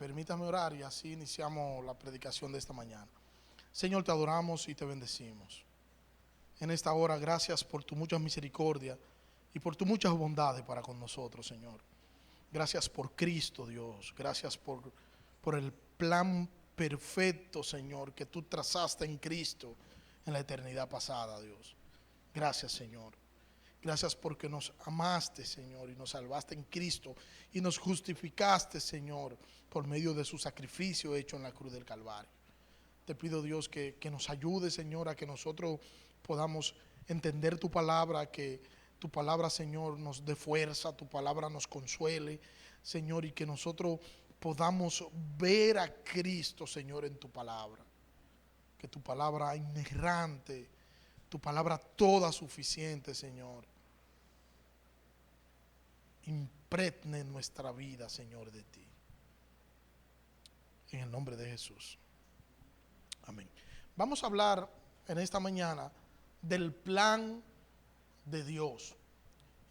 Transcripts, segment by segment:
permítame orar y así iniciamos la predicación de esta mañana. Señor, te adoramos y te bendecimos. En esta hora, gracias por tu mucha misericordia y por tus muchas bondades para con nosotros, Señor. Gracias por Cristo, Dios. Gracias por el plan perfecto, Señor, que tú trazaste en Cristo en la eternidad pasada, Dios. Gracias, Señor. Gracias porque nos amaste, Señor, y nos salvaste en Cristo y nos justificaste, Señor, por medio de su sacrificio hecho en la cruz del Calvario. Te pido, Dios, que nos ayude, Señor, a que nosotros podamos entender tu palabra, que tu palabra, Señor, nos dé fuerza, tu palabra nos consuele, Señor, y que nosotros podamos ver a Cristo, Señor, en tu palabra. Que tu palabra inerrante, tu palabra toda suficiente, Señor, impregne nuestra vida, Señor, de ti. En el nombre de Jesús. Amén. Vamos a hablar en esta mañana del plan de Dios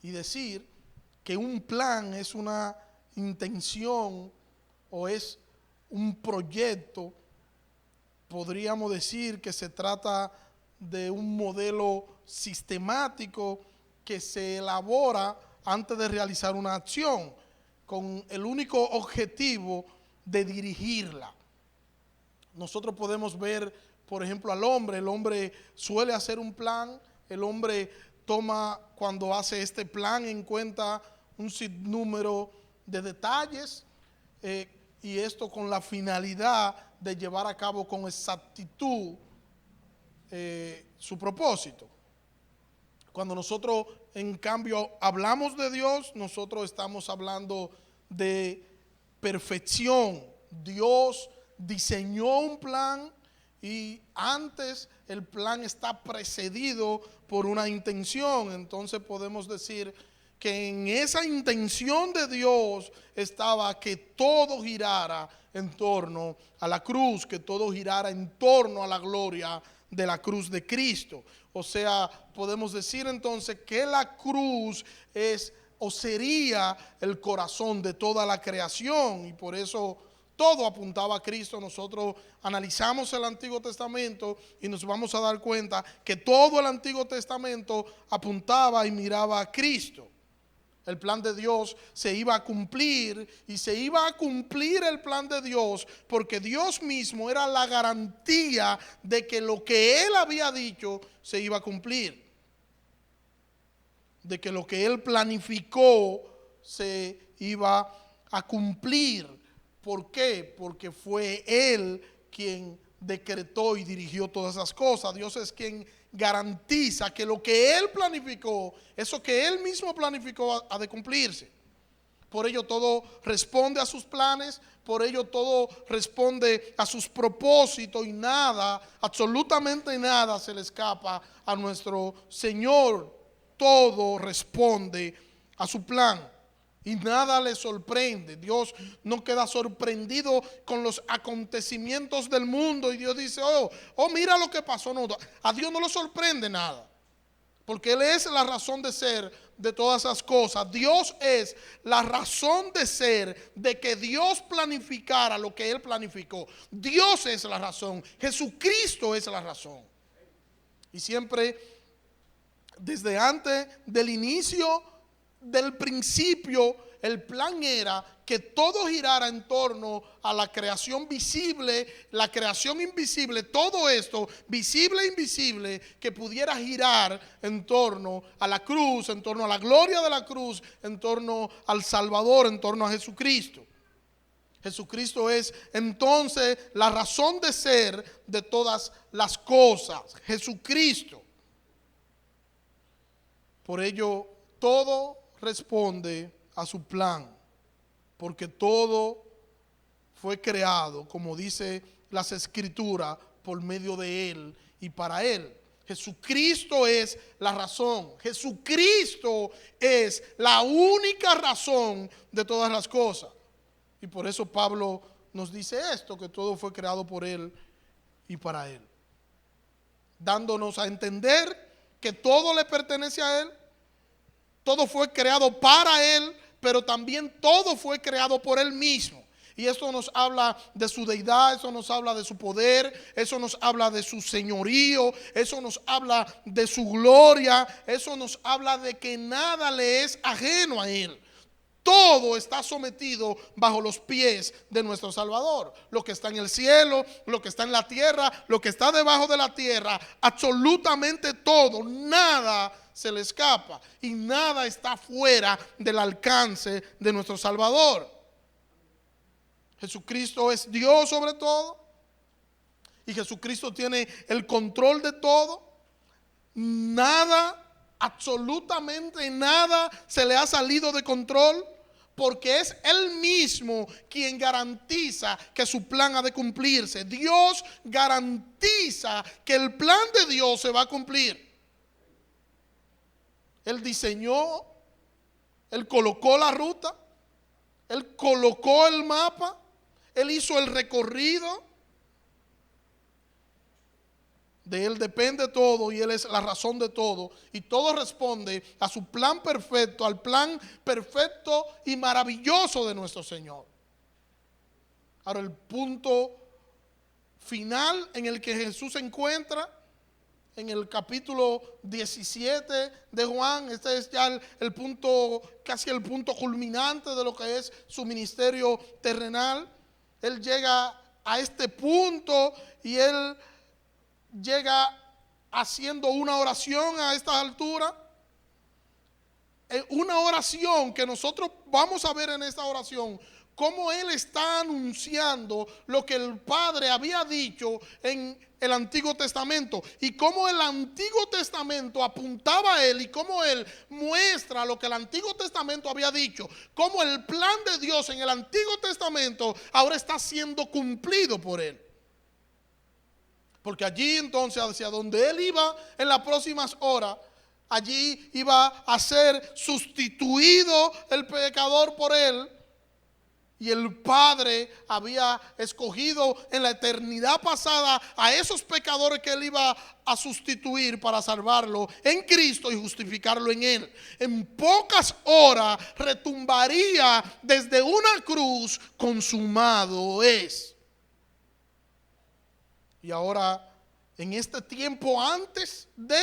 y decir que un plan es una intención o es un proyecto. Podríamos decir que se trata de un modelo sistemático que se elabora antes de realizar una acción con el único objetivo de dirigirla. Nosotros podemos ver, por ejemplo, al hombre. El hombre suele hacer un plan. El hombre toma, cuando hace este plan, en cuenta un sinnúmero de detalles, y esto con la finalidad de llevar a cabo con exactitud su propósito. Cuando nosotros, en cambio, hablamos de Dios, nosotros estamos hablando de perfección. Dios diseñó un plan y antes el plan está precedido por una intención. Entonces podemos decir que en esa intención de Dios estaba que todo girara en torno a la cruz, que todo girara en torno a la gloria de la cruz de Cristo. O sea, podemos decir entonces que la cruz es o sería el corazón de toda la creación, y por eso todo apuntaba a Cristo. Nosotros analizamos el Antiguo Testamento y nos vamos a dar cuenta que todo el Antiguo Testamento apuntaba y miraba a Cristo. El plan de Dios se iba a cumplir, y se iba a cumplir el plan de Dios porque Dios mismo era la garantía de que lo que Él había dicho se iba a cumplir, de que lo que Él planificó se iba a cumplir. ¿Por qué? Porque fue Él quien decretó y dirigió todas esas cosas. Dios es quien garantiza que lo que Él planificó, eso que Él mismo planificó, ha de cumplirse. Por ello todo responde a sus planes, por ello todo responde a sus propósitos, y nada, absolutamente nada se le escapa a nuestro Señor. Todo responde a su plan y nada le sorprende. Dios no queda sorprendido con los acontecimientos del mundo y Dios dice, mira lo que pasó. No, a Dios no le sorprende nada, porque Él es la razón de ser de todas esas cosas. Dios es la razón de ser de que Dios planificara lo que Él planificó. Dios es la razón. Jesucristo es la razón. Y siempre, desde antes del inicio, del principio, el plan era que todo girara en torno a la creación visible, la creación invisible, todo esto, visible e invisible, que pudiera girar en torno a la cruz, en torno a la gloria de la cruz, en torno al Salvador, en torno a Jesucristo. Jesucristo es entonces la razón de ser de todas las cosas. Jesucristo. Por ello, todo responde a su plan, porque todo fue creado, como dice las Escrituras, por medio de Él y para Él. Jesucristo es la razón. Jesucristo es la única razón de todas las cosas. Y por eso Pablo nos dice esto, que todo fue creado por Él y para Él, dándonos a entender que todo le pertenece a Él. Todo fue creado para Él, pero también todo fue creado por Él mismo. Y esto nos habla de su deidad, eso nos habla de su poder, eso nos habla de su señorío, eso nos habla de su gloria, eso nos habla de que nada le es ajeno a Él. Todo está sometido bajo los pies de nuestro Salvador. Lo que está en el cielo, lo que está en la tierra, lo que está debajo de la tierra, absolutamente todo, nada se le escapa y nada está fuera del alcance de nuestro Salvador. Jesucristo es Dios sobre todo y Jesucristo tiene el control de todo. Nada, absolutamente nada se le ha salido de control, porque es Él mismo quien garantiza que su plan ha de cumplirse. Dios garantiza que el plan de Dios se va a cumplir. Él diseñó, Él colocó la ruta, Él colocó el mapa, Él hizo el recorrido. De Él depende todo y Él es la razón de todo. Y todo responde a su plan perfecto, al plan perfecto y maravilloso de nuestro Señor. Ahora, el punto final en el que Jesús se encuentra, en el capítulo 17 de Juan, este es ya el punto, casi el punto culminante de lo que es su ministerio terrenal. Él llega a este punto y Él llega haciendo una oración a esta altura. Una oración que nosotros vamos a ver en esta oración cómo Él está anunciando lo que el Padre había dicho en el Antiguo Testamento y cómo el Antiguo Testamento apuntaba a Él y cómo Él muestra lo que el Antiguo Testamento había dicho, cómo el plan de Dios en el Antiguo Testamento ahora está siendo cumplido por Él. Porque allí entonces hacia donde Él iba en las próximas horas, allí iba a ser sustituido el pecador por Él. Y el Padre había escogido en la eternidad pasada a esos pecadores que Él iba a sustituir para salvarlo en Cristo y justificarlo en Él. En pocas horas retumbaría desde una cruz: consumado es. Y ahora, en este tiempo antes de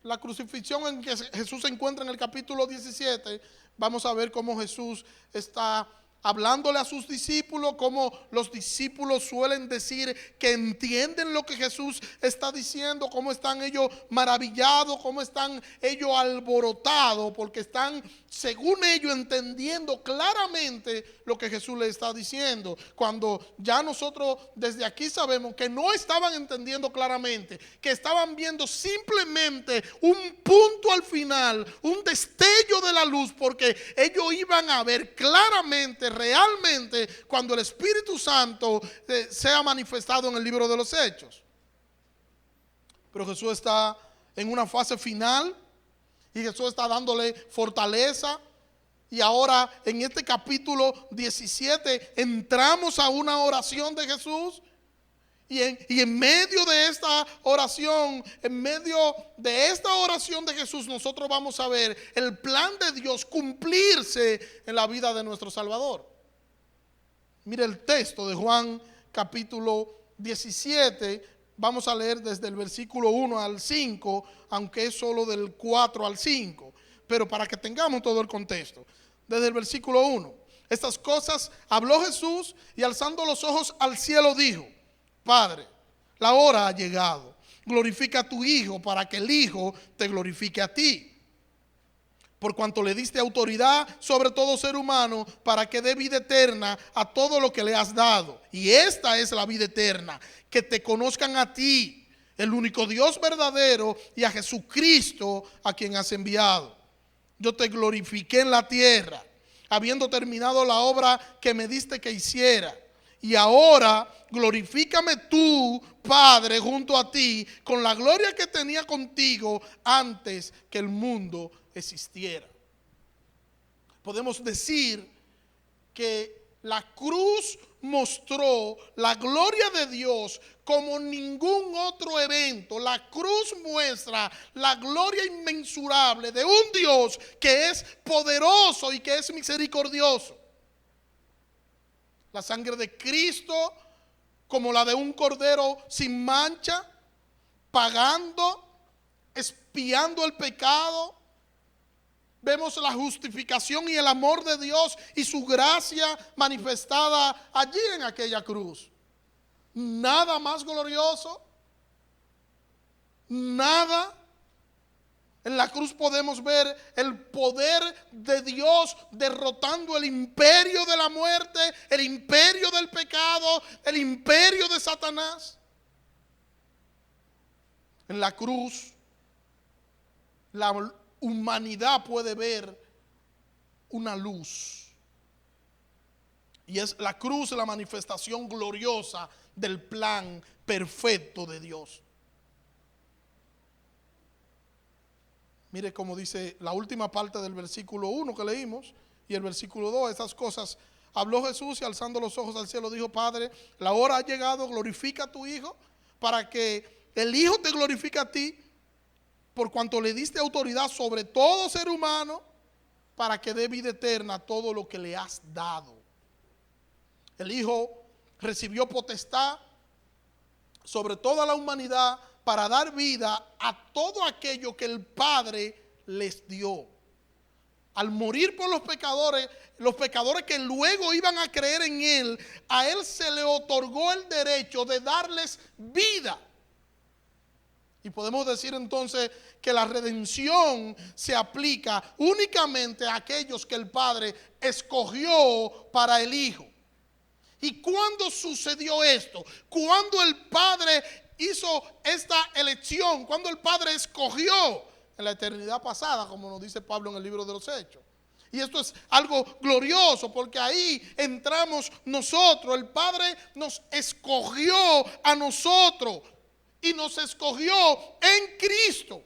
la crucifixión en que Jesús se encuentra en el capítulo 17, vamos a ver cómo Jesús está hablándole a sus discípulos, cómo los discípulos suelen decir que entienden lo que Jesús está diciendo, cómo están ellos maravillados, cómo están ellos alborotados, porque están, según ellos, entendiendo claramente lo que Jesús les está diciendo, cuando ya nosotros desde aquí sabemos que no estaban entendiendo claramente, que estaban viendo simplemente un punto al final, un destello de la luz, porque ellos iban a ver claramente, realmente, cuando el Espíritu Santo sea manifestado en el libro de los Hechos. Pero Jesús está en una fase final y Jesús está dándole fortaleza. Y ahora en este capítulo 17 entramos a una oración de Jesús. Y en medio de esta oración, de Jesús, nosotros vamos a ver el plan de Dios cumplirse en la vida de nuestro Salvador. Mire el texto de Juan capítulo 17, vamos a leer desde el versículo 1 al 5, aunque es solo del 4 al 5, pero para que tengamos todo el contexto. Desde el versículo 1, estas cosas habló Jesús y alzando los ojos al cielo dijo: Padre, la hora ha llegado, glorifica a tu Hijo para que el Hijo te glorifique a ti. Por cuanto le diste autoridad sobre todo ser humano para que dé vida eterna a todo lo que le has dado. Y esta es la vida eterna, que te conozcan a ti, el único Dios verdadero, y a Jesucristo a quien has enviado. Yo te glorifiqué en la tierra, habiendo terminado la obra que me diste que hiciera. Y ahora glorifícame tú, Padre, junto a ti, con la gloria que tenía contigo antes que el mundo existiera. Podemos decir que la cruz mostró la gloria de Dios como ningún otro evento. La cruz muestra la gloria inmensurable de un Dios que es poderoso y que es misericordioso. La sangre de Cristo como la de un cordero sin mancha, pagando, expiando el pecado. Vemos la justificación y el amor de Dios y su gracia manifestada allí en aquella cruz. Nada más glorioso, nada. En la cruz podemos ver el poder de Dios derrotando el imperio de la muerte, el imperio del pecado, el imperio de Satanás. En la cruz, la humanidad puede ver una luz. Y es la cruz la manifestación gloriosa del plan perfecto de Dios. Mire cómo dice la última parte del versículo 1 que leímos y el versículo 2. Estas cosas habló Jesús y alzando los ojos al cielo dijo: Padre, la hora ha llegado, glorifica a tu Hijo, para que el Hijo te glorifique a ti, por cuanto le diste autoridad sobre todo ser humano, para que dé vida eterna a todo lo que le has dado. El Hijo recibió potestad sobre toda la humanidad para dar vida a todo aquello que el Padre les dio. Al morir por los pecadores que luego iban a creer en Él, a Él se le otorgó el derecho de darles vida. Y podemos decir entonces que la redención se aplica únicamente a aquellos que el Padre escogió para el Hijo. ¿Y cuándo sucedió esto? Cuando el Padre hizo esta elección, cuando el Padre escogió en la eternidad pasada, como nos dice Pablo en el libro de los Hechos. Y esto es algo glorioso, porque ahí entramos nosotros. El Padre nos escogió a nosotros y nos escogió en Cristo.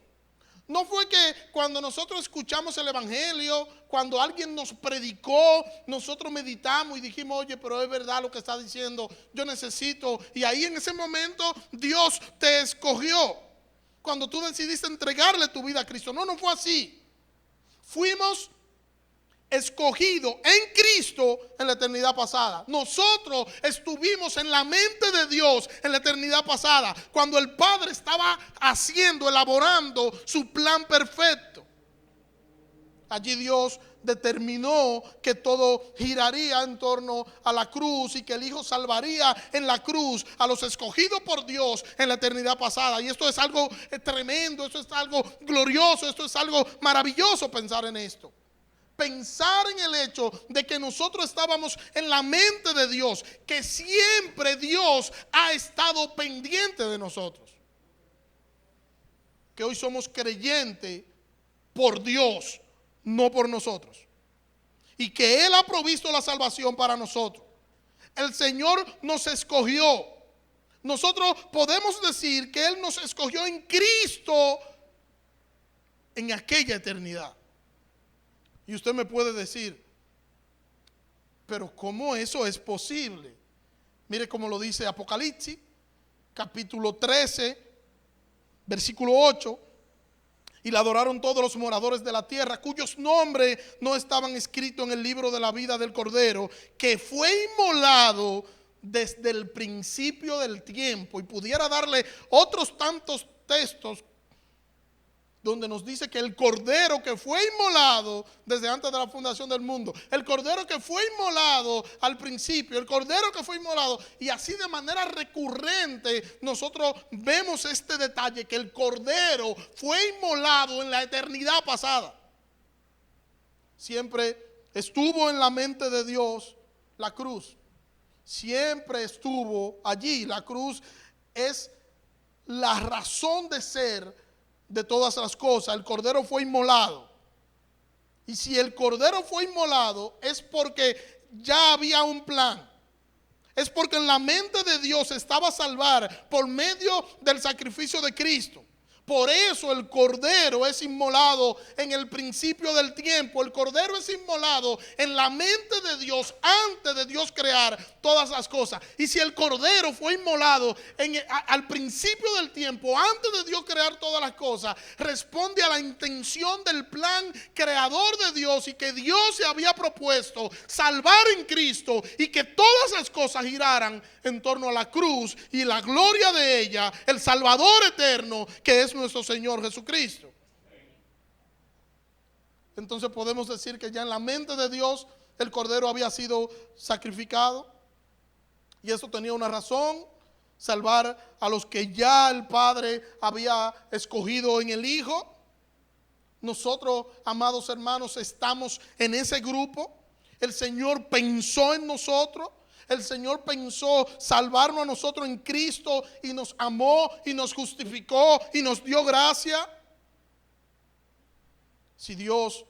No fue que cuando nosotros escuchamos el Evangelio, cuando alguien nos predicó, nosotros meditamos y dijimos: oye, pero es verdad lo que está diciendo, yo necesito. Y ahí en ese momento Dios te escogió. Cuando tú decidiste entregarle tu vida a Cristo. No fue así. Fuimos escogidos en Cristo en la eternidad pasada. Nosotros estuvimos en la mente de Dios en la eternidad pasada, cuando el Padre estaba elaborando su plan perfecto. Allí Dios determinó que todo giraría en torno a la cruz y que el Hijo salvaría en la cruz a los escogidos por Dios en la eternidad pasada. Y esto es algo tremendo, esto es algo glorioso, esto es algo maravilloso pensar en esto. Pensar en el hecho de que nosotros estábamos en la mente de Dios, que siempre Dios ha estado pendiente de nosotros. Que hoy somos creyentes por Dios, no por nosotros. Y que Él ha provisto la salvación para nosotros. El Señor nos escogió. Nosotros podemos decir que Él nos escogió en Cristo en aquella eternidad. Y usted me puede decir: pero ¿cómo eso es posible? Mire cómo lo dice Apocalipsis, capítulo 13, versículo 8. Y la adoraron todos los moradores de la tierra, cuyos nombres no estaban escritos en el libro de la vida del Cordero, que fue inmolado desde el principio del tiempo. Y pudiera darle otros tantos textos donde nos dice que el Cordero que fue inmolado desde antes de la fundación del mundo, el Cordero que fue inmolado al principio, el Cordero que fue inmolado, y así de manera recurrente nosotros vemos este detalle, que el Cordero fue inmolado en la eternidad pasada. Siempre estuvo en la mente de Dios la cruz, siempre estuvo allí. La cruz es la razón de ser de todas las cosas. El Cordero fue inmolado. Y si el Cordero fue inmolado, es porque ya había un plan. Es porque en la mente de Dios estaba salvar por medio del sacrificio de Cristo. Por eso el cordero es inmolado en el principio del tiempo. El cordero es inmolado en la mente de Dios antes de Dios crear todas las cosas. Y si el cordero fue inmolado al principio del tiempo, antes de Dios crear todas las cosas, responde a la intención del plan creador de Dios, y que Dios se había propuesto salvar en Cristo, y que todas las cosas giraran en torno a la cruz y la gloria de ella, el Salvador eterno que es nuestro Señor Jesucristo. Entonces podemos decir que ya en la mente de Dios el cordero había sido sacrificado, y eso tenía una razón: salvar a los que ya el Padre había escogido en el Hijo. Nosotros, amados hermanos, estamos en ese grupo. El Señor pensó en nosotros. El Señor pensó salvarnos a nosotros en Cristo, y nos amó y nos justificó y nos dio gracia. Si Dios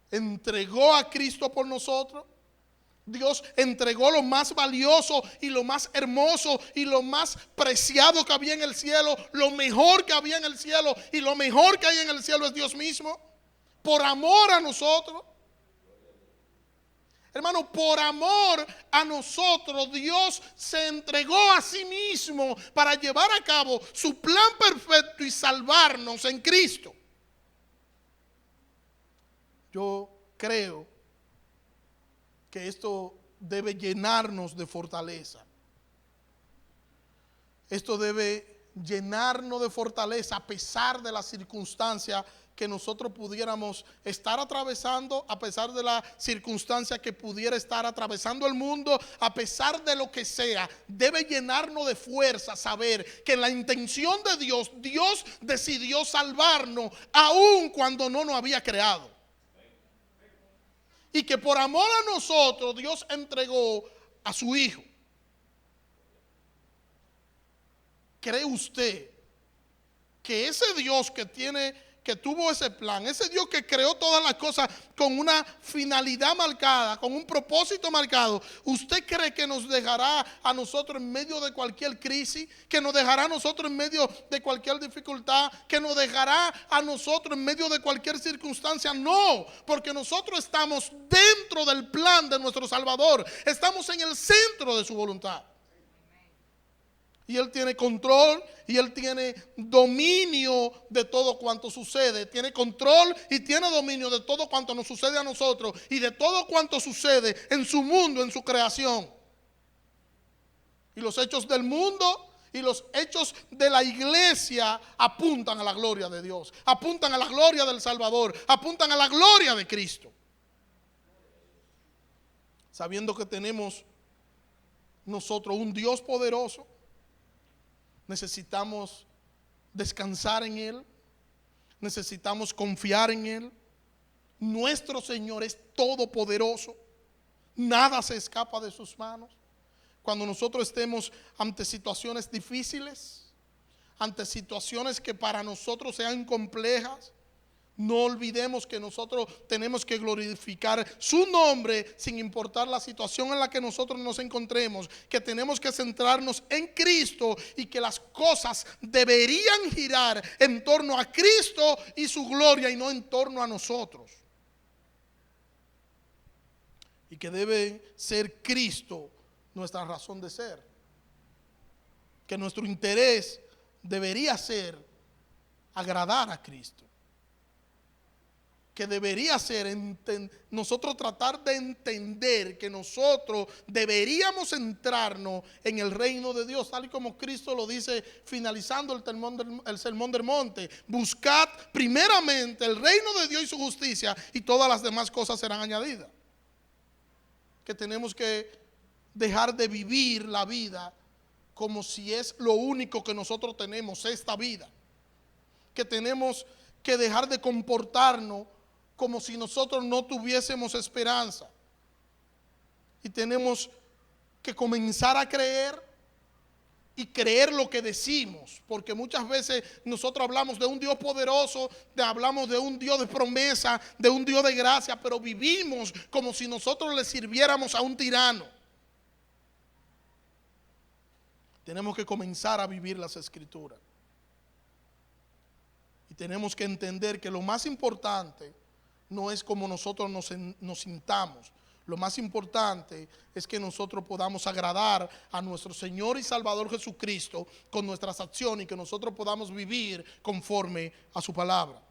entregó a Cristo por nosotros, Dios entregó lo más valioso y lo más hermoso y lo más preciado que había en el cielo, lo mejor que había en el cielo, y lo mejor que hay en el cielo es Dios mismo, por amor a nosotros. Hermano, por amor a nosotros, Dios se entregó a sí mismo para llevar a cabo su plan perfecto y salvarnos en Cristo. Yo creo que esto debe llenarnos de fortaleza. Esto debe llenarnos de fortaleza a pesar de las circunstancias que nosotros pudiéramos estar atravesando, a pesar de la circunstancia que pudiera estar atravesando el mundo, a pesar de lo que sea. Debe llenarnos de fuerza saber que en la intención de Dios, Dios decidió salvarnos aun cuando no nos había creado. Y que por amor a nosotros Dios entregó a su Hijo. ¿Cree usted que ese Dios que tuvo ese plan, ese Dios que creó todas las cosas con una finalidad marcada, con un propósito marcado, usted cree que nos dejará a nosotros en medio de cualquier crisis, que nos dejará a nosotros en medio de cualquier dificultad, que nos dejará a nosotros en medio de cualquier circunstancia? No, porque nosotros estamos dentro del plan de nuestro Salvador, estamos en el centro de su voluntad. Y Él tiene control y Él tiene dominio de todo cuanto sucede. Tiene control y tiene dominio de todo cuanto nos sucede a nosotros y de todo cuanto sucede en su mundo, en su creación. Y los hechos del mundo y los hechos de la iglesia apuntan a la gloria de Dios, apuntan a la gloria del Salvador, apuntan a la gloria de Cristo. Sabiendo que tenemos nosotros un Dios poderoso, necesitamos descansar en Él, necesitamos confiar en Él. Nuestro Señor es todopoderoso, nada se escapa de sus manos. Cuando nosotros estemos ante situaciones difíciles, ante situaciones que para nosotros sean complejas, no olvidemos que nosotros tenemos que glorificar su nombre sin importar la situación en la que nosotros nos encontremos, que tenemos que centrarnos en Cristo y que las cosas deberían girar en torno a Cristo y su gloria y no en torno a nosotros. Y que debe ser Cristo nuestra razón de ser. Que nuestro interés debería ser agradar a Cristo. Que debería ser nosotros tratar de entender que nosotros deberíamos centrarnos en el reino de Dios, tal y como Cristo lo dice finalizando el sermón del monte. Buscad primeramente el reino de Dios y su justicia, y todas las demás cosas serán añadidas. Que tenemos que dejar de vivir la vida como si es lo único que nosotros tenemos, esta vida. Que tenemos que dejar de comportarnos como si nosotros no tuviésemos esperanza. Y tenemos que comenzar a creer y creer lo que decimos, porque muchas veces nosotros hablamos de un Dios poderoso, hablamos de un Dios de promesa, de un Dios de gracia, pero vivimos como si nosotros le sirviéramos a un tirano. Tenemos que comenzar a vivir las Escrituras. Y tenemos que entender que lo más importante no es como nosotros nos sintamos. Lo más importante es que nosotros podamos agradar a nuestro Señor y Salvador Jesucristo con nuestras acciones y que nosotros podamos vivir conforme a su palabra.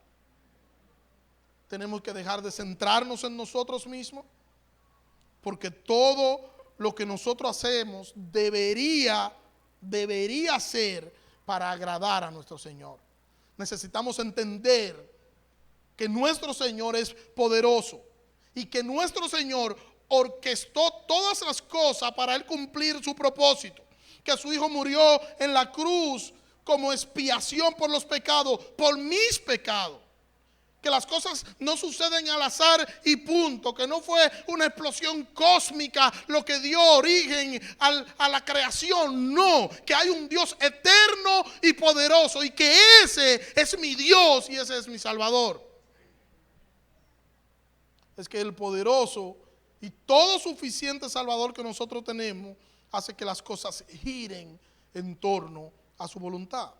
Tenemos que dejar de centrarnos en nosotros mismos, porque todo lo que nosotros hacemos debería ser para agradar a nuestro Señor. Necesitamos entender que nuestro Señor es poderoso y que nuestro Señor orquestó todas las cosas para Él cumplir su propósito. Que su Hijo murió en la cruz como expiación por los pecados, por mis pecados. Que las cosas no suceden al azar y punto. Que no fue una explosión cósmica lo que dio origen a la creación. No, que hay un Dios eterno y poderoso y que ese es mi Dios y ese es mi Salvador. Es que el poderoso y todo suficiente Salvador que nosotros tenemos hace que las cosas giren en torno a su voluntad.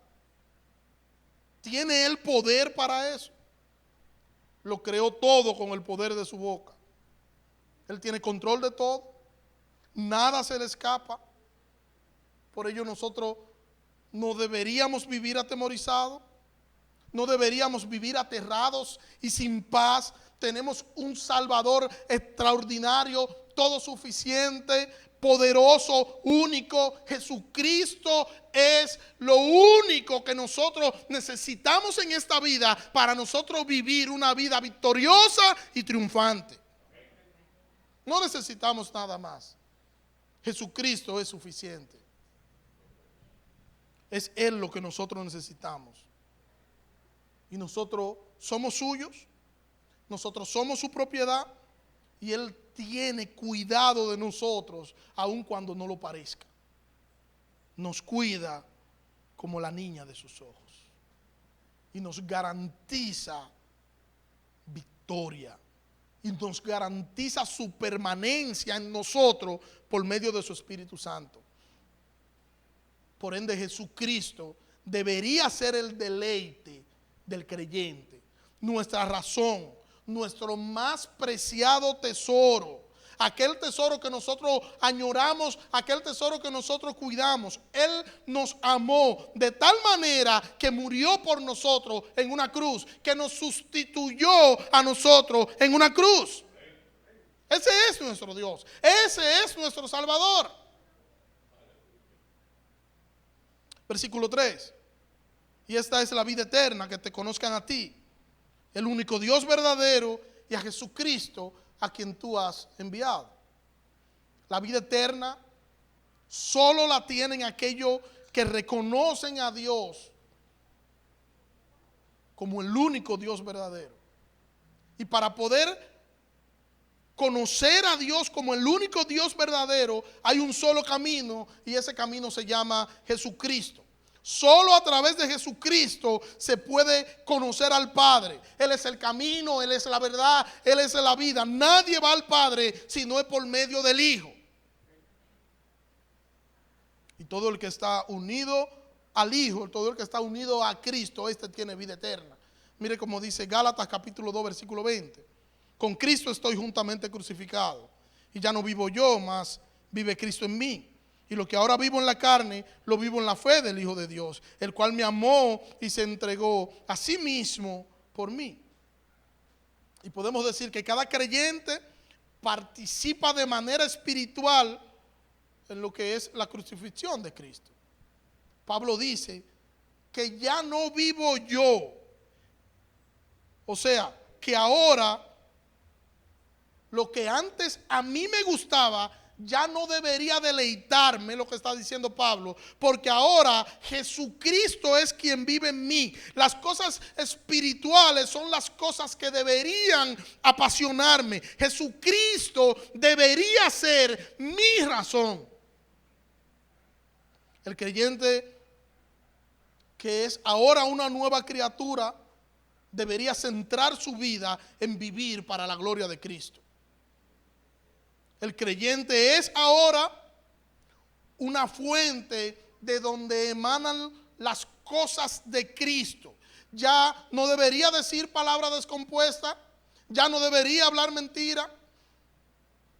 ¿Tiene Él poder para eso? Lo creó todo con el poder de su boca. Él tiene control de todo. Nada se le escapa. Por ello nosotros no deberíamos vivir atemorizados. No deberíamos vivir aterrados y sin paz. Tenemos un Salvador extraordinario, todo suficiente, poderoso, único. Jesucristo es lo único que nosotros necesitamos en esta vida para nosotros vivir una vida victoriosa y triunfante. No necesitamos nada más. Jesucristo es suficiente. Es Él lo que nosotros necesitamos. Y nosotros somos suyos. Nosotros somos su propiedad y Él tiene cuidado de nosotros aun cuando no lo parezca. Nos cuida como la niña de sus ojos y nos garantiza victoria y nos garantiza su permanencia en nosotros por medio de su Espíritu Santo. Por ende, Jesucristo debería ser el deleite del creyente, nuestra razón, nuestro más preciado tesoro, aquel tesoro que nosotros añoramos, aquel tesoro que nosotros cuidamos. Él nos amó de tal manera que murió por nosotros en una cruz, que nos sustituyó a nosotros en una cruz. Ese es nuestro Dios, ese es nuestro Salvador. Versículo 3. Y esta es la vida eterna, que te conozcan a ti, el único Dios verdadero, y a Jesucristo a quien tú has enviado. La vida eterna solo la tienen aquellos que reconocen a Dios como el único Dios verdadero. Y para poder conocer a Dios como el único Dios verdadero, hay un solo camino, y ese camino se llama Jesucristo. Solo a través de Jesucristo se puede conocer al Padre. Él es el camino, Él es la verdad, Él es la vida. Nadie va al Padre si no es por medio del Hijo. Y todo el que está unido al Hijo, todo el que está unido a Cristo, este tiene vida eterna. Mire cómo dice Gálatas capítulo 2 versículo 20. Con Cristo estoy juntamente crucificado, y ya no vivo yo, mas vive Cristo en mí. Y lo que ahora vivo en la carne, lo vivo en la fe del Hijo de Dios, el cual me amó y se entregó a sí mismo por mí. Y podemos decir que cada creyente participa de manera espiritual en lo que es la crucifixión de Cristo. Pablo dice que ya no vivo yo. O sea, que ahora lo que antes a mí me gustaba, ya no debería deleitarme, lo que está diciendo Pablo, porque ahora Jesucristo es quien vive en mí. Las cosas espirituales son las cosas que deberían apasionarme. Jesucristo debería ser mi razón. El creyente que es ahora una nueva criatura debería centrar su vida en vivir para la gloria de Cristo. El creyente es ahora una fuente de donde emanan las cosas de Cristo, ya no debería decir palabras descompuestas, ya no debería hablar mentira,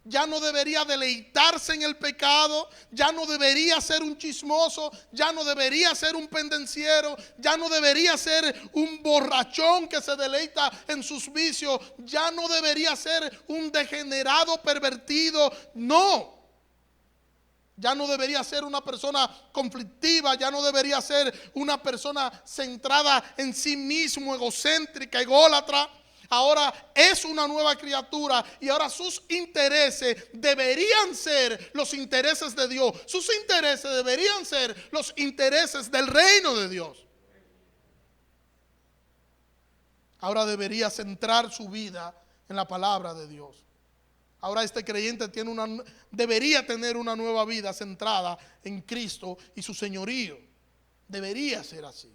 ya no debería deleitarse en el pecado, ya no debería ser un chismoso, ya no debería ser un pendenciero, ya no debería ser un borrachón que se deleita en sus vicios, ya no debería ser un degenerado pervertido, no. Ya no debería ser una persona conflictiva, ya no debería ser una persona centrada en sí mismo, egocéntrica, ególatra. Ahora es una nueva criatura y ahora sus intereses deberían ser los intereses de Dios. Sus intereses deberían ser los intereses del reino de Dios. Ahora debería centrar su vida en la palabra de Dios. Ahora este creyente debería tener una nueva vida centrada en Cristo y su señorío. Debería ser así.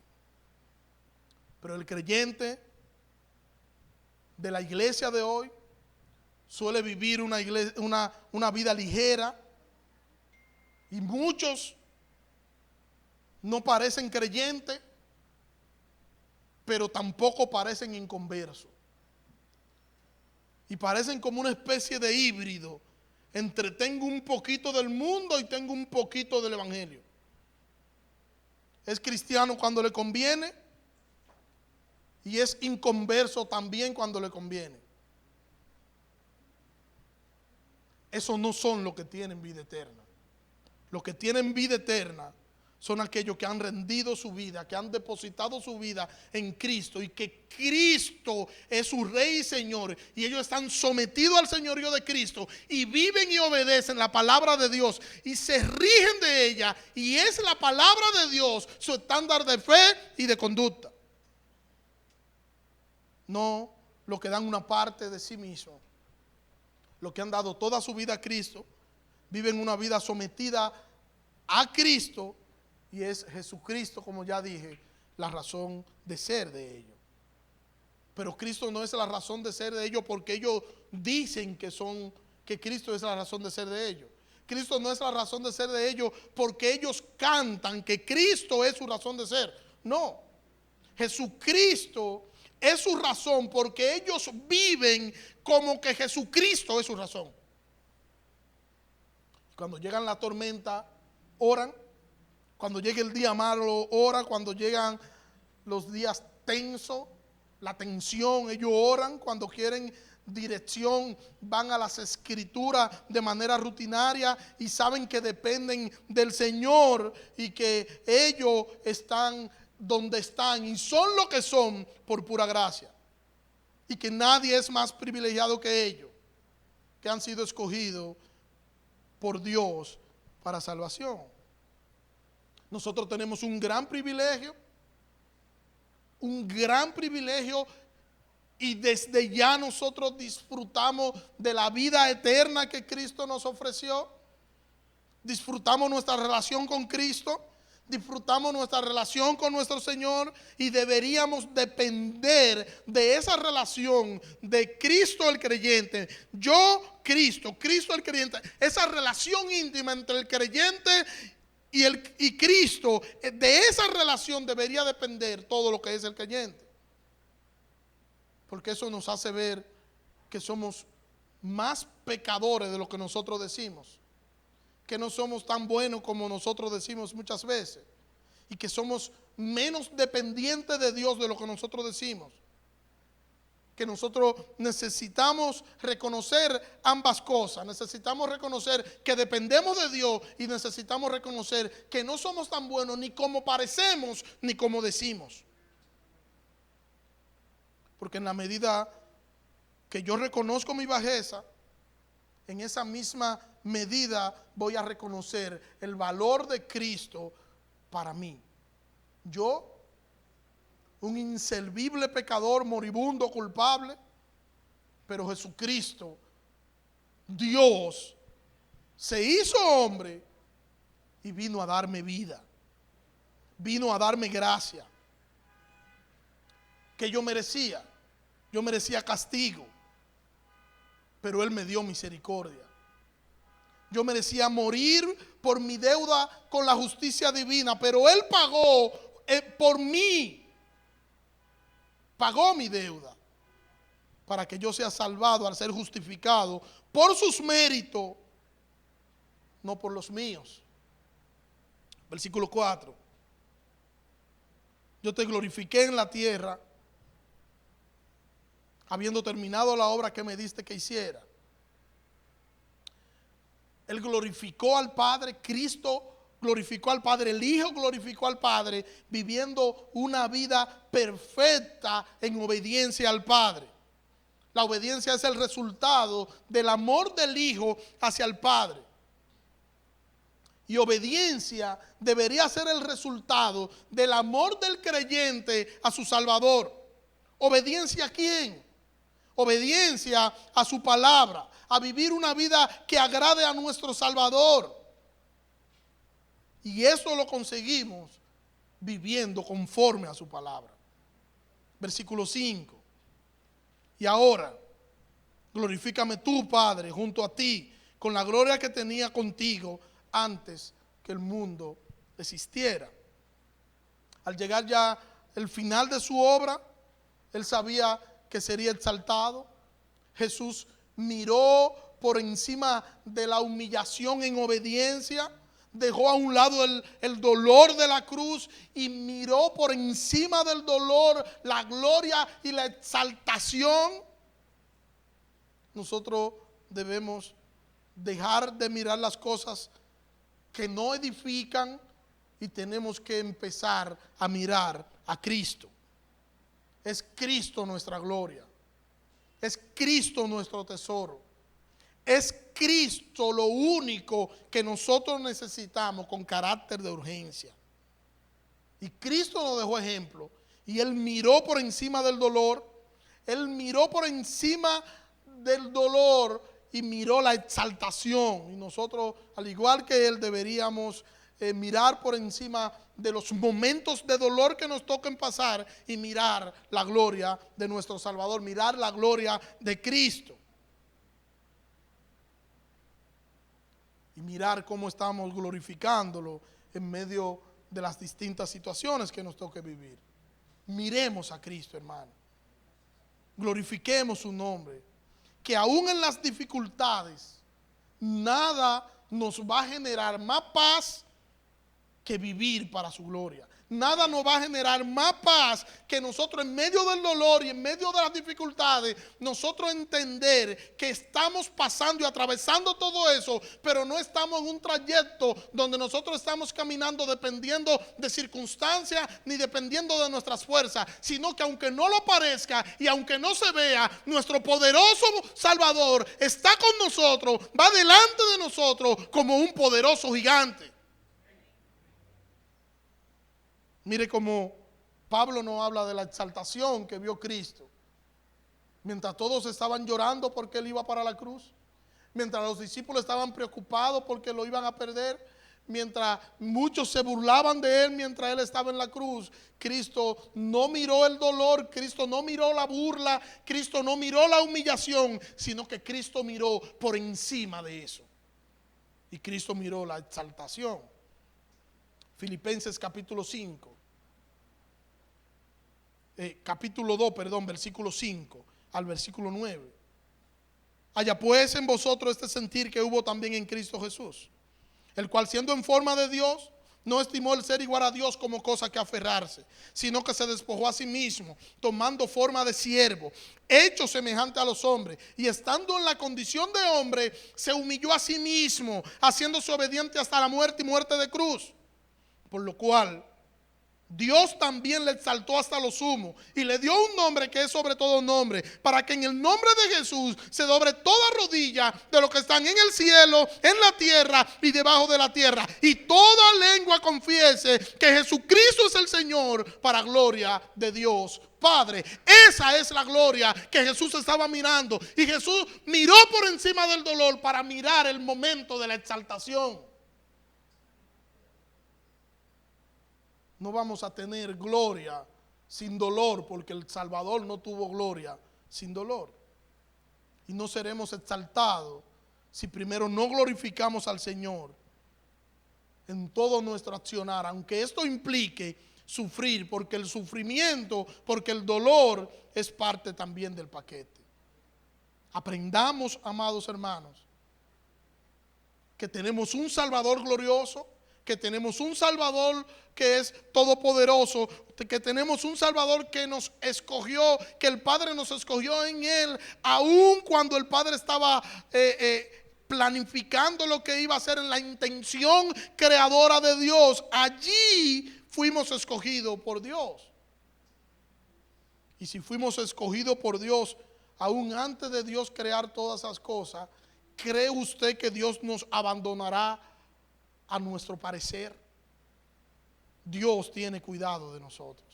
Pero el creyente de la iglesia de hoy suele vivir una vida ligera, y muchos no parecen creyentes, pero tampoco parecen inconversos, y parecen como una especie de híbrido entre tengo un poquito del mundo y tengo un poquito del evangelio. Es cristiano cuando le conviene y es inconverso también cuando le conviene. Esos no son los que tienen vida eterna. Los que tienen vida eterna son aquellos que han rendido su vida, que han depositado su vida en Cristo y que Cristo es su Rey y Señor, y ellos están sometidos al señorío de Cristo y viven y obedecen la palabra de Dios y se rigen de ella, y es la palabra de Dios su estándar de fe y de conducta. No los que dan una parte de sí mismos, los que han dado toda su vida a Cristo, viven una vida sometida a Cristo, y es Jesucristo, como ya dije, la razón de ser de ellos. Pero Cristo no es la razón de ser de ellos porque ellos dicen que Cristo es la razón de ser de ellos. Cristo no es la razón de ser de ellos porque ellos cantan que Cristo es su razón de ser. No, Jesucristo es su razón porque ellos viven como que Jesucristo es su razón. Cuando llegan la tormenta, oran. Cuando llega el día malo, oran. Cuando llegan los días tensos, la tensión, ellos oran. Cuando quieren dirección, van a las escrituras de manera rutinaria y saben que dependen del Señor y que ellos están donde están y son lo que son por pura gracia, y que nadie es más privilegiado que ellos, que han sido escogidos por Dios para salvación. Nosotros tenemos un gran privilegio, y desde ya nosotros disfrutamos de la vida eterna que Cristo nos ofreció. Disfrutamos nuestra relación con Cristo, disfrutamos nuestra relación con nuestro Señor, y deberíamos depender de esa relación de Cristo el creyente. Yo, Cristo, Cristo el creyente. Esa relación íntima entre el creyente y Cristo, de esa relación debería depender todo lo que es el creyente. Porque eso nos hace ver que somos más pecadores de lo que nosotros decimos, que no somos tan buenos como nosotros decimos muchas veces, y que somos menos dependientes de Dios de lo que nosotros decimos. Que nosotros necesitamos reconocer ambas cosas. Necesitamos reconocer que dependemos de Dios, y necesitamos reconocer que no somos tan buenos ni como parecemos ni como decimos. Porque en la medida que yo reconozco mi bajeza, en esa misma medida voy a reconocer el valor de Cristo para mí. Yo, un inservible pecador, moribundo, culpable, pero Jesucristo, Dios, se hizo hombre y vino a darme vida, vino a darme gracia que yo merecía castigo, pero Él me dio misericordia. Yo merecía morir por mi deuda con la justicia divina, pero Él pagó por mí. pagó mi deuda para que yo sea salvado al ser justificado por sus méritos, no por los míos. Versículo 4. Yo te glorifiqué en la tierra, habiendo terminado la obra que me diste que hiciera. Él glorificó al Padre, Cristo glorificó al Padre, el Hijo glorificó al Padre, viviendo una vida perfecta en obediencia al Padre. La obediencia es el resultado del amor del Hijo hacia el Padre. Y obediencia debería ser el resultado del amor del creyente a su Salvador. ¿Obediencia a quién? Obediencia a su palabra, a vivir una vida que agrade a nuestro Salvador. Y eso lo conseguimos viviendo conforme a su palabra. Versículo 5. Y ahora, glorifícame tú, Padre, junto a ti, con la gloria que tenía contigo antes que el mundo existiera. Al llegar ya el final de su obra, él sabía que sería exaltado. Jesús miró por encima de la humillación en obediencia, dejó a un lado el dolor de la cruz y miró por encima del dolor la gloria y la exaltación. Nosotros debemos dejar de mirar las cosas que no edifican y tenemos que empezar a mirar a Cristo. Es Cristo nuestra gloria, es Cristo nuestro tesoro, es Cristo lo único que nosotros necesitamos con carácter de urgencia. Y Cristo nos dejó ejemplo y Él miró por encima del dolor, Él miró por encima del dolor y miró la exaltación. Y nosotros, al igual que Él, deberíamos mirar por encima de los momentos de dolor que nos toquen pasar y mirar la gloria de nuestro Salvador, mirar la gloria de Cristo. Y mirar cómo estamos glorificándolo en medio de las distintas situaciones que nos toque vivir. Miremos a Cristo, hermano. Glorifiquemos su nombre. Que aún en las dificultades, nada nos va a generar más paz que vivir para su gloria. Nada nos va a generar más paz que nosotros en medio del dolor y en medio de las dificultades, nosotros entender que estamos pasando y atravesando todo eso, pero no estamos en un trayecto donde nosotros estamos caminando dependiendo de circunstancias ni dependiendo de nuestras fuerzas, sino que aunque no lo parezca y aunque no se vea, nuestro poderoso Salvador está con nosotros, va delante de nosotros como un poderoso gigante. Mire cómo Pablo nos habla de la exaltación que vio Cristo. Mientras todos estaban llorando porque Él iba para la cruz, mientras los discípulos estaban preocupados porque lo iban a perder, mientras muchos se burlaban de Él mientras Él estaba en la cruz, Cristo no miró el dolor, Cristo no miró la burla, Cristo no miró la humillación, sino que Cristo miró por encima de eso. Y Cristo miró la exaltación. Filipenses capítulo 5. Capítulo 2, perdón, versículo 5 al versículo 9. Haya pues en vosotros este sentir que hubo también en Cristo Jesús, el cual siendo en forma de Dios, no estimó el ser igual a Dios como cosa que aferrarse, sino que se despojó a sí mismo, tomando forma de siervo, hecho semejante a los hombres, y estando en la condición de hombre, se humilló a sí mismo, haciéndose obediente hasta la muerte y muerte de cruz. Por lo cual Dios también le exaltó hasta lo sumo y le dio un nombre que es sobre todo nombre, para que en el nombre de Jesús se doble toda rodilla de los que están en el cielo, en la tierra y debajo de la tierra, y toda lengua confiese que Jesucristo es el Señor, para gloria de Dios Padre. Esa es la gloria que Jesús estaba mirando, y Jesús miró por encima del dolor para mirar el momento de la exaltación. No vamos a tener gloria sin dolor, porque el Salvador no tuvo gloria sin dolor. Y no seremos exaltados si primero no glorificamos al Señor en todo nuestro accionar, aunque esto implique sufrir, porque el sufrimiento, porque el dolor es parte también del paquete. Aprendamos, amados hermanos, que tenemos un Salvador glorioso, que tenemos un Salvador que es todopoderoso, que tenemos un Salvador que nos escogió, que el Padre nos escogió en Él, aun cuando el Padre estaba planificando lo que iba a hacer en la intención creadora de Dios. Allí fuimos escogidos por Dios. Y si fuimos escogidos por Dios, aún antes de Dios crear todas esas cosas, ¿cree usted que Dios nos abandonará a nuestro parecer? Dios tiene cuidado de nosotros.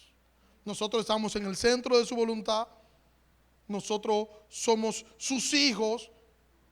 Nosotros estamos en el centro de su voluntad. Nosotros somos sus hijos.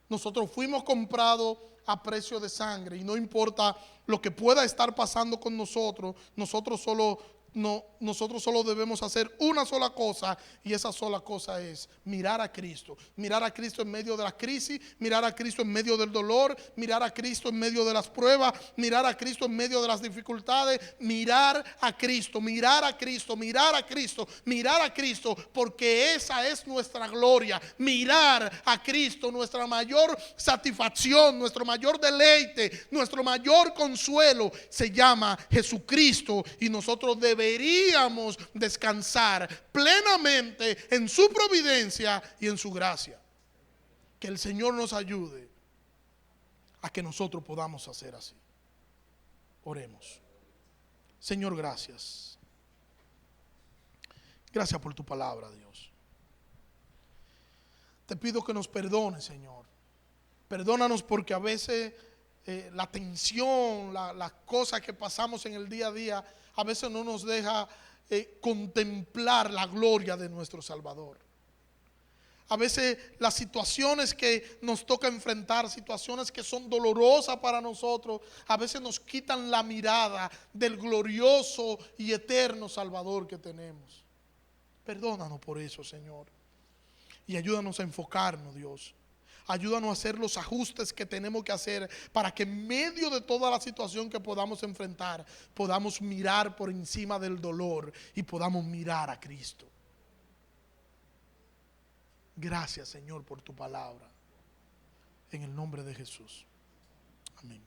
Nosotros fuimos comprados a precio de sangre. Y no importa lo que pueda estar pasando con nosotros, nosotros solo debemos hacer una sola cosa, y esa sola cosa es mirar a Cristo. Mirar a Cristo en medio de la crisis, mirar a Cristo en medio del dolor, mirar a Cristo en medio de las pruebas, mirar a Cristo en medio de las dificultades, mirar a Cristo, mirar a Cristo, mirar a Cristo, mirar a Cristo, porque esa es nuestra gloria. Mirar a Cristo, nuestra mayor satisfacción, nuestro mayor deleite, nuestro mayor consuelo se llama Jesucristo, y nosotros deberíamos descansar plenamente en su providencia y en su gracia. Que el Señor nos ayude a que nosotros podamos hacer así. Oremos. Señor, gracias. Gracias por tu palabra, Dios. Te pido que nos perdones, Señor. Perdónanos porque a veces la tensión, las cosas que pasamos en el día a día, a veces no nos deja contemplar la gloria de nuestro Salvador. A veces las situaciones que nos toca enfrentar, situaciones que son dolorosas para nosotros, a veces nos quitan la mirada del glorioso y eterno Salvador que tenemos. Perdónanos por eso, Señor. Y ayúdanos a enfocarnos, Dios. Ayúdanos a hacer los ajustes que tenemos que hacer para que en medio de toda la situación que podamos enfrentar, podamos mirar por encima del dolor y podamos mirar a Cristo. Gracias, Señor, por tu palabra. En el nombre de Jesús. Amén.